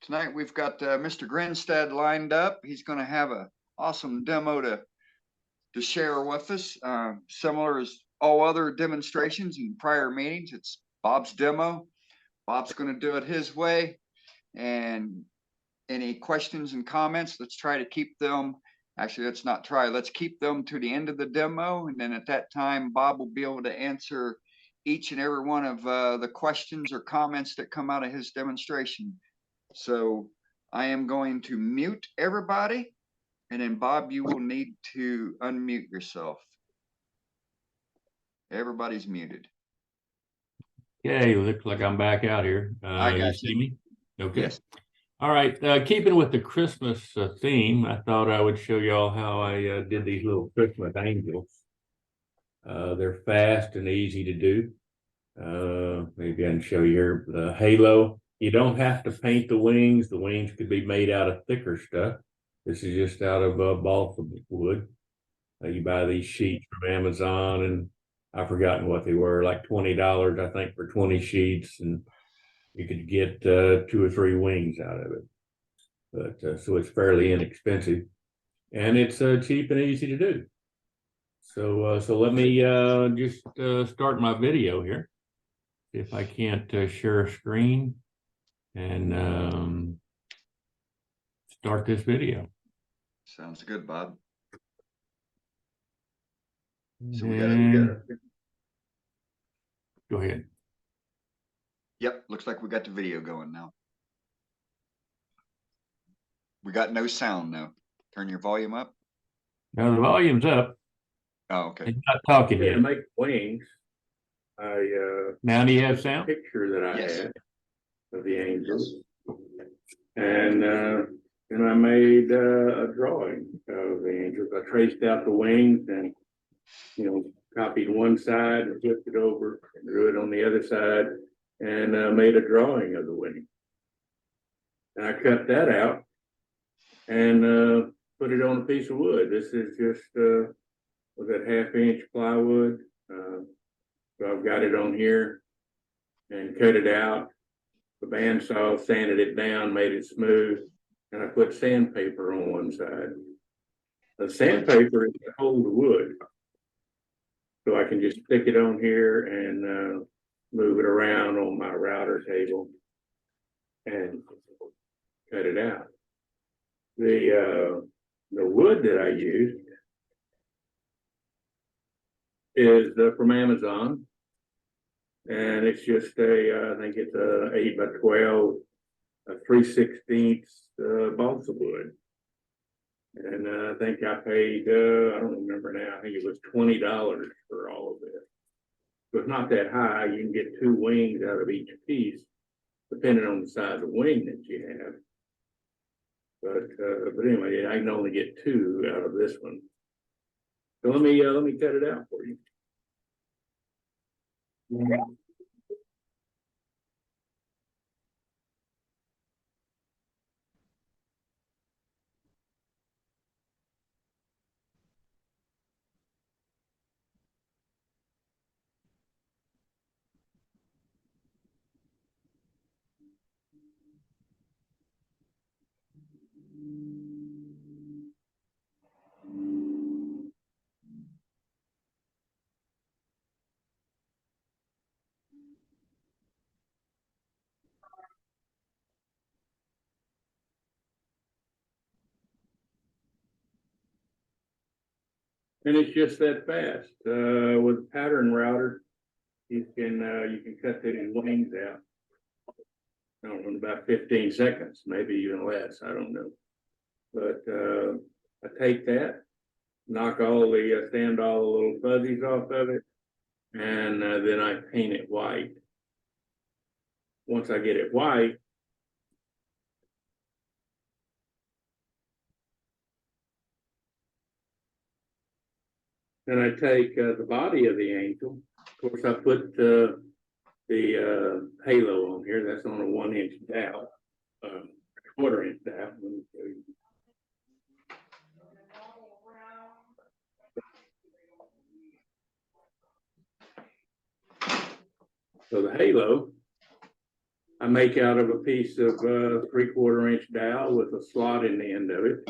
Tonight we've got Mr. Grinstead lined up. He's going to have an awesome demo to share with us. Similar as all other demonstrations in prior meetings, it's Bob's demo. Bob's going to do it his way. And any questions and comments, let's try to keep them. Actually, let's not try. Let's keep them to the end of the demo. And then at that time, Bob will be able to answer each and every one of the questions or comments that come out of his demonstration. So I am going to mute everybody. And then Bob, you will need to unmute yourself. Everybody's muted. Okay, looks like I'm back out here. I got you see me? Okay. Yes. All right. Keeping with the Christmas theme, I thought I would show y'all how I did these little Christmas angels. They're fast and easy to do. Maybe I can show you here the halo. You don't have to paint the wings. The wings could be made out of thicker stuff. This is just out of balsa wood. You buy these sheets from Amazon, and I've forgotten what they were, like $20, I think, for 20 sheets, and you could get 2 or 3 wings out of it. But so it's fairly inexpensive, and it's cheap and easy to do. So let me just start my video here. See if I can't share a screen and start this video. Sounds good, Bob. So we got go ahead. Yep, looks like we got the video going now. We got no sound though. Turn your volume up. Now the volume's up. Oh, okay. It's not talking yet. To make wings, Now do you have sound? picture that I Yes. had of the angels, and I made a drawing of the angels. I traced out the wings and copied one side and flipped it over and drew it on the other side and made a drawing of the wing. And I cut that out and put it on a piece of wood. This is just was that 1/2-inch plywood. So I've got it on here and cut it out. The bandsaw sanded it down, made it smooth, and I put sandpaper on one side. The sandpaper is to hold the wood, so I can just stick it on here and move it around on my router table and cut it out. The wood that I used is from Amazon, and it's just I think it's a 8x12, 3/16 balsa wood, and I think I paid I don't remember now. I think it was $20 for all of it. So it's not that high. You can get 2 wings out of each piece, depending on the size of wing that you have. But anyway, I can only get 2 out of this one. So let me cut it out for you. And it's just that fast. With a pattern router, you can cut these wings out. I don't know, in about 15 seconds, maybe even less. I don't know. But I take that, knock all the stand all the little fuzzies off of it, and then I paint it white. Once I get it white, then I take the body of the angel. Of course, I put the halo on here. That's on a 1-inch dowel, 1/4-inch dowel. Let me show you. So the halo I make out of a piece of 3/4 inch dowel with a slot in the end of it,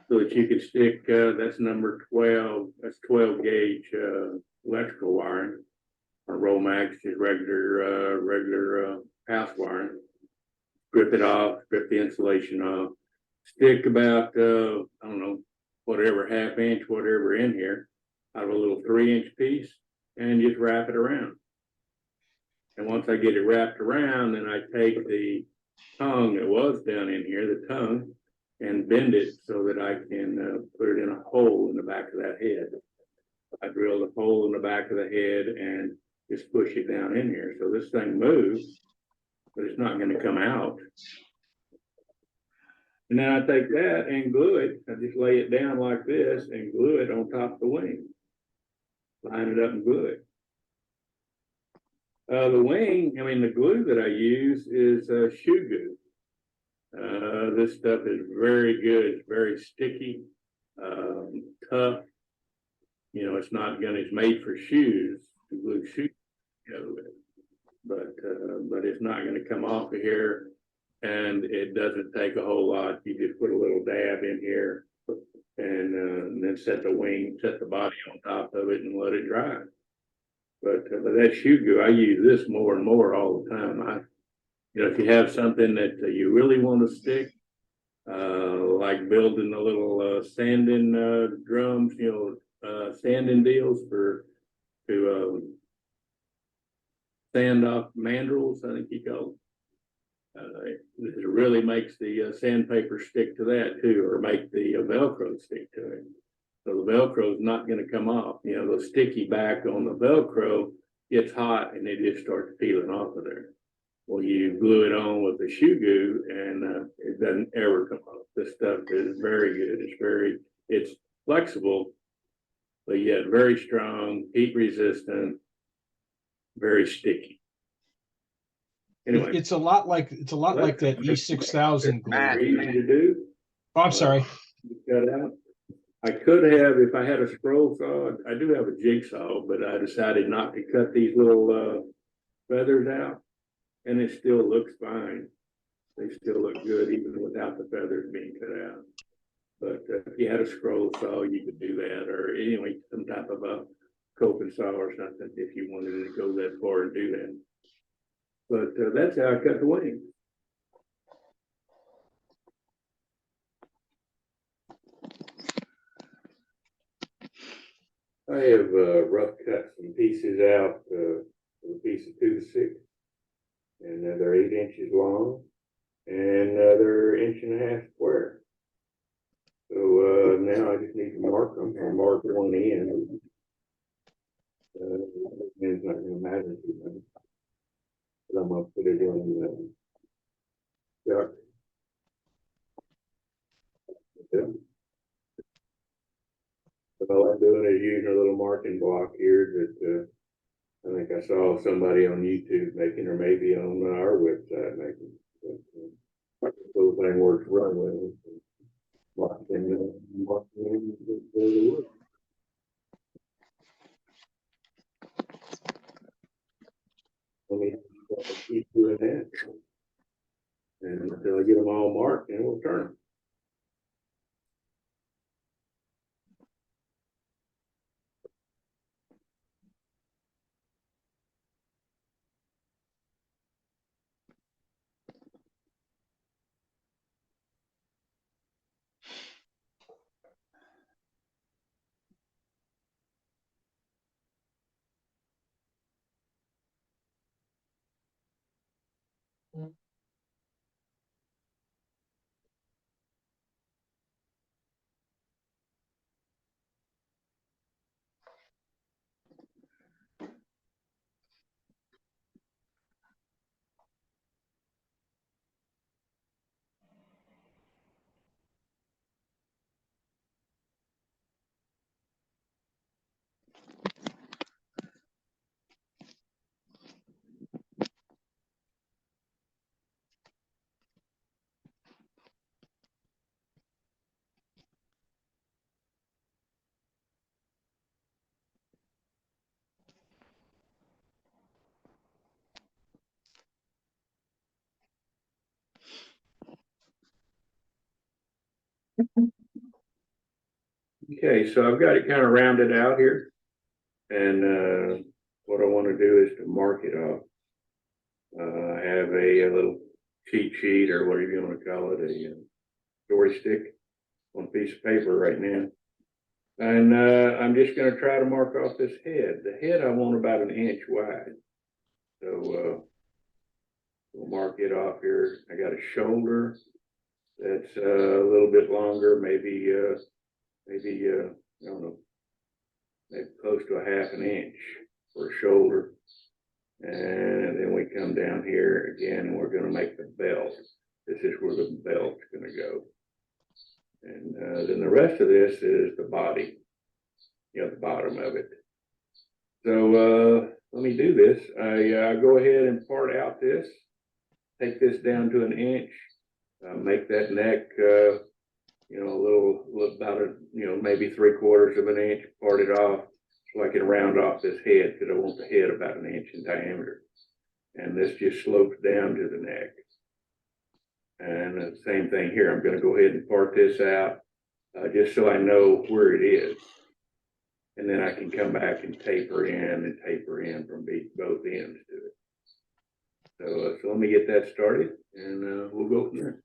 so that you could stick, that's number 12, that's 12 gauge electrical wiring, or Romax is regular house wiring. Strip it off, strip the insulation off, stick about, I don't know, whatever, half inch, whatever in here, out of a little 3-inch piece, and just wrap it around. And once I get it wrapped around, then I take the tongue that was down in here, the tongue, and bend it so that I can put it in a hole in the back of that head. I drill the hole in the back of the head and just push it down in here. So this thing moves, but it's not going to come out. And then I take that and glue it. I just lay it down like this and glue it on top of the wing. Line it up and glue it. The wing, I mean, the glue that I use is shoe glue. This stuff is very good. It's very sticky, tough. You know, it's not gonna, it's made for shoes, to glue shoes together with. But it's not gonna come off of here, and it doesn't take a whole lot. You just put a little dab in here and then set the wing, set the body on top of it and let it dry. But that shoe glue, I use this more and more all the time. You know, if you have something that you really want to stick, like building the little sanding drums, you know, sanding deals to sand off mandrels, I think you call it. It really makes the sandpaper stick to that too, or make the Velcro stick to it. So the Velcro is not going to come off. You know, the sticky back on the Velcro gets hot and it just starts peeling off of there. Well, you glue it on with the shoe glue and it doesn't ever come off. This stuff is very good. It's flexible, but yet very strong, heat resistant, very sticky. Anyway, It's a lot like that E6000 glue. easy to do. Oh, I'm sorry. Cut out. I could have, if I had a scroll saw, I do have a jigsaw, but I decided not to cut these little feathers out, and it still looks fine. They still look good even without the feathers being cut out. But if you had a scroll saw, you could do that, or anyway, some type of a coping saw or something if you wanted to go that far and do that. But that's how I cut the wings. I have rough cut some pieces out, a piece of 2 to 6, and they're 8 inches long, and they're 1.5 square. So now I just need to mark them. I'll mark one end. It's not going to matter too much. But I'm going to put it in the chuck. But all I'm doing is using a little marking block here that I think I saw somebody on YouTube making, or maybe on our website making. But, the little thing works right well. Marking the wood. Let me keep doing that. And until I get them all marked, and we'll turn them. Okay, so I've got it kind of rounded out here. And what I want to do is to mark it off. I have a little cheat sheet or whatever you want to call it, a story stick on a piece of paper right now. And I'm just going to try to mark off this head. The head I want about an inch wide. So we'll mark it off here. I got a shoulder that's a little bit longer, maybe I don't know, maybe close to a half an inch for a shoulder. And then we come down here again, and we're going to make the belt. This is where the belt's going to go. And then the rest of this is the body, the bottom of it. So let me do this. I go ahead and part out this, take this down to an inch, make that neck, a little about maybe 3/4 of an inch, part it off so I can round off this head because I want the head about an inch in diameter. And this just slopes down to the neck. And the same thing here. I'm going to go ahead and part this out just so I know where it is. And then I can come back and taper in from both ends to it. So let me get that started, and we'll go from there.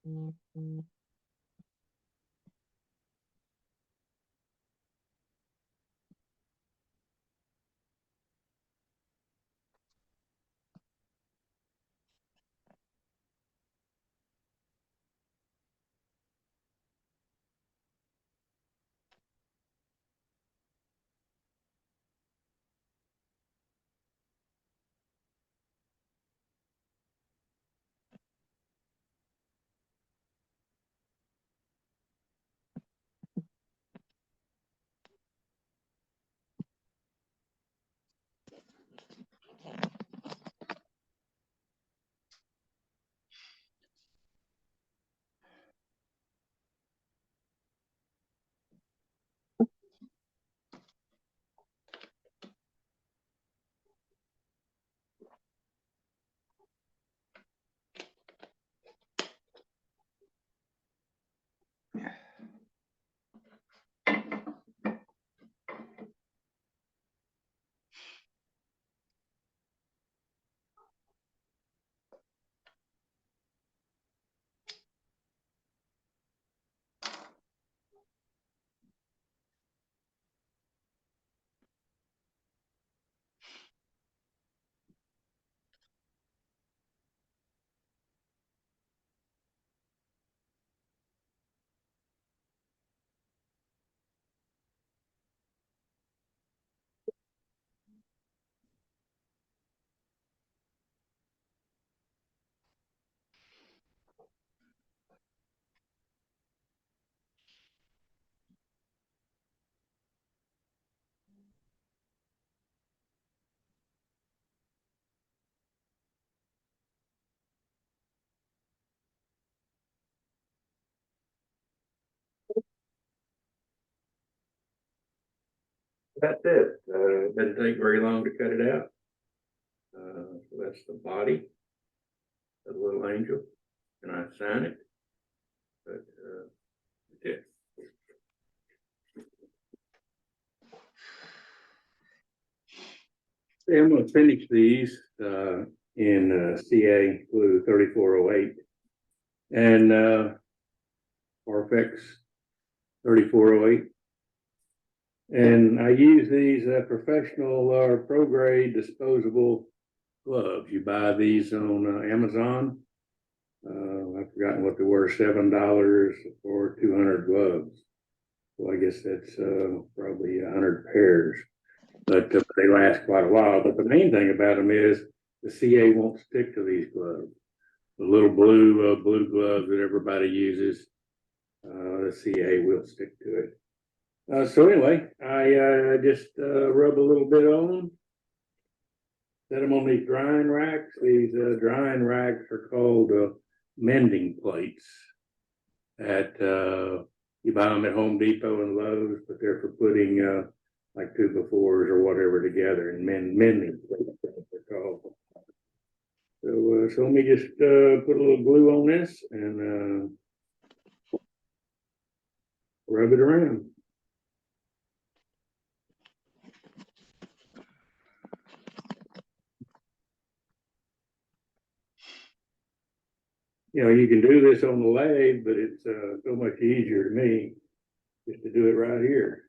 Randy. That's it. It doesn't take very long to cut it out. So that's the body of the little angel, and I sign it. But yeah. I'm going to finish these in CA glue 3408 and Orfex 3408. And I use these professional pro grade disposable gloves. You buy these on Amazon. I've forgotten what they were, $7 for 200 gloves. So I guess that's probably 100 pairs, but they last quite a while. But the main thing about them is the CA won't stick to these gloves. The little blue gloves that everybody uses, the CA will stick to it. So anyway, I just rub a little bit on, set them on these drying racks. These drying racks are called mending plates. You buy them at Home Depot and Lowe's, but they're for putting like 2x4s or whatever together, and mending plates, they're called. So let me just put a little glue on this and rub it around. You know, you can do this on the lathe, but it's so much easier to me just to do it right here.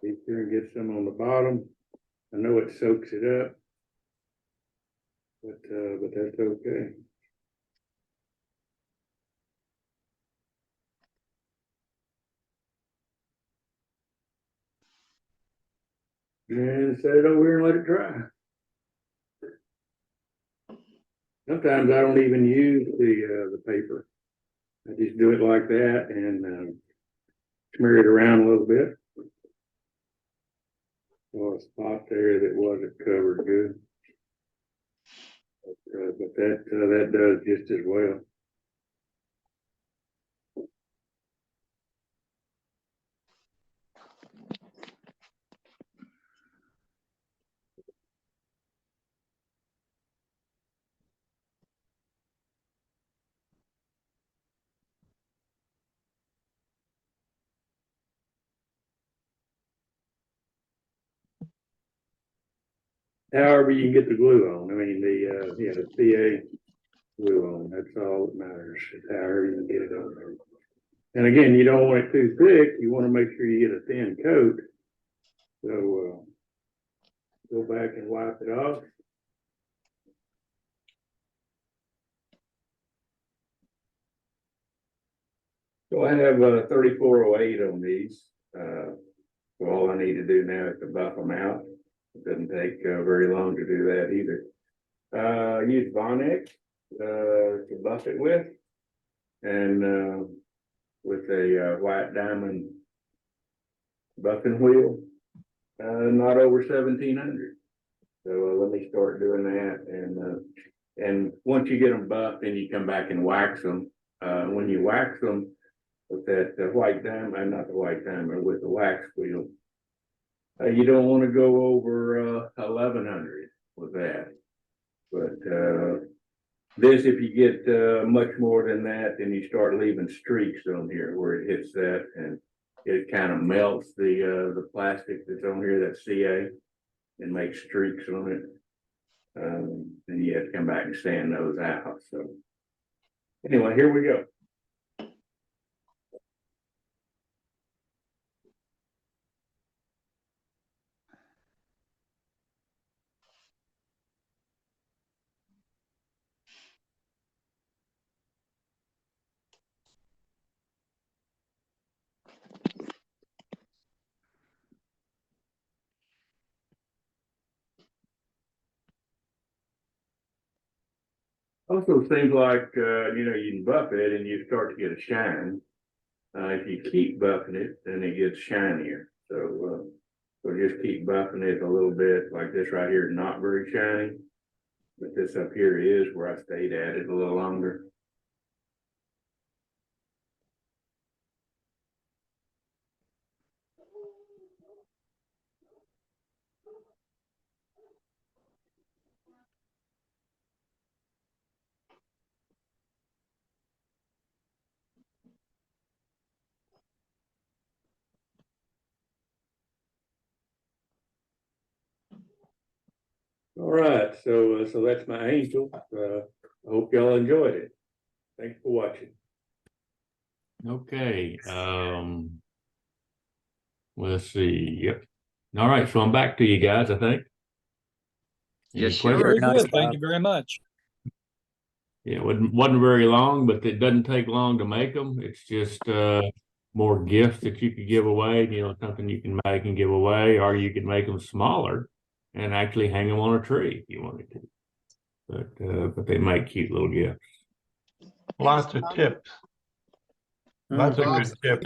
Be sure and get some on the bottom. I know it soaks it up, but that's okay. And set it over here and let it dry. Sometimes I don't even use the paper. I just do it like that and smear it around a little bit. Saw a spot there that wasn't covered good, but that does just as well. However you can get the glue on. I mean, the CA glue on. That's all that matters. It's however you can get it on there. And again, you don't want it too thick. You want to make sure you get a thin coat. So go back and wipe it off. So I have 3408 on these. So all I need to do now is to buff them out. It doesn't take very long to do that either. Use Vonex to buff it with, and with a white diamond buffing wheel, not over 1700. So let me start doing that, and once you get them buffed, then you come back and wax them. When you wax them with that white diamond, not the white diamond, with the wax wheel, you don't want to go over 1100 with that. But this, if you get much more than that, then you start leaving streaks on here where it hits that, and it kind of melts the plastic that's on here, that CA, and makes streaks on it. Then you have to come back and sand those out. So anyway, here we go. Also seems like, you can buff it and you start to get a shine. If you keep buffing it, then it gets shinier. So just keep buffing it a little bit. Like this right here is not very shiny, but this up here is, where I stayed at it a little longer. All right, so that's my angel. I hope y'all enjoyed it. Thanks for watching. Okay, let's see, yep. All right, so I'm back to you guys, I think. Any Yes, you questions? are. Very Nice good. Thank job. you very much. Yeah, it wasn't very long, but it doesn't take long to make them. It's just more gifts that you could give away, you know, something you can make and give away, or you could make them smaller and actually hang them on a tree if you wanted to. But they make cute little gifts. Lots of tips. Lots of good tips.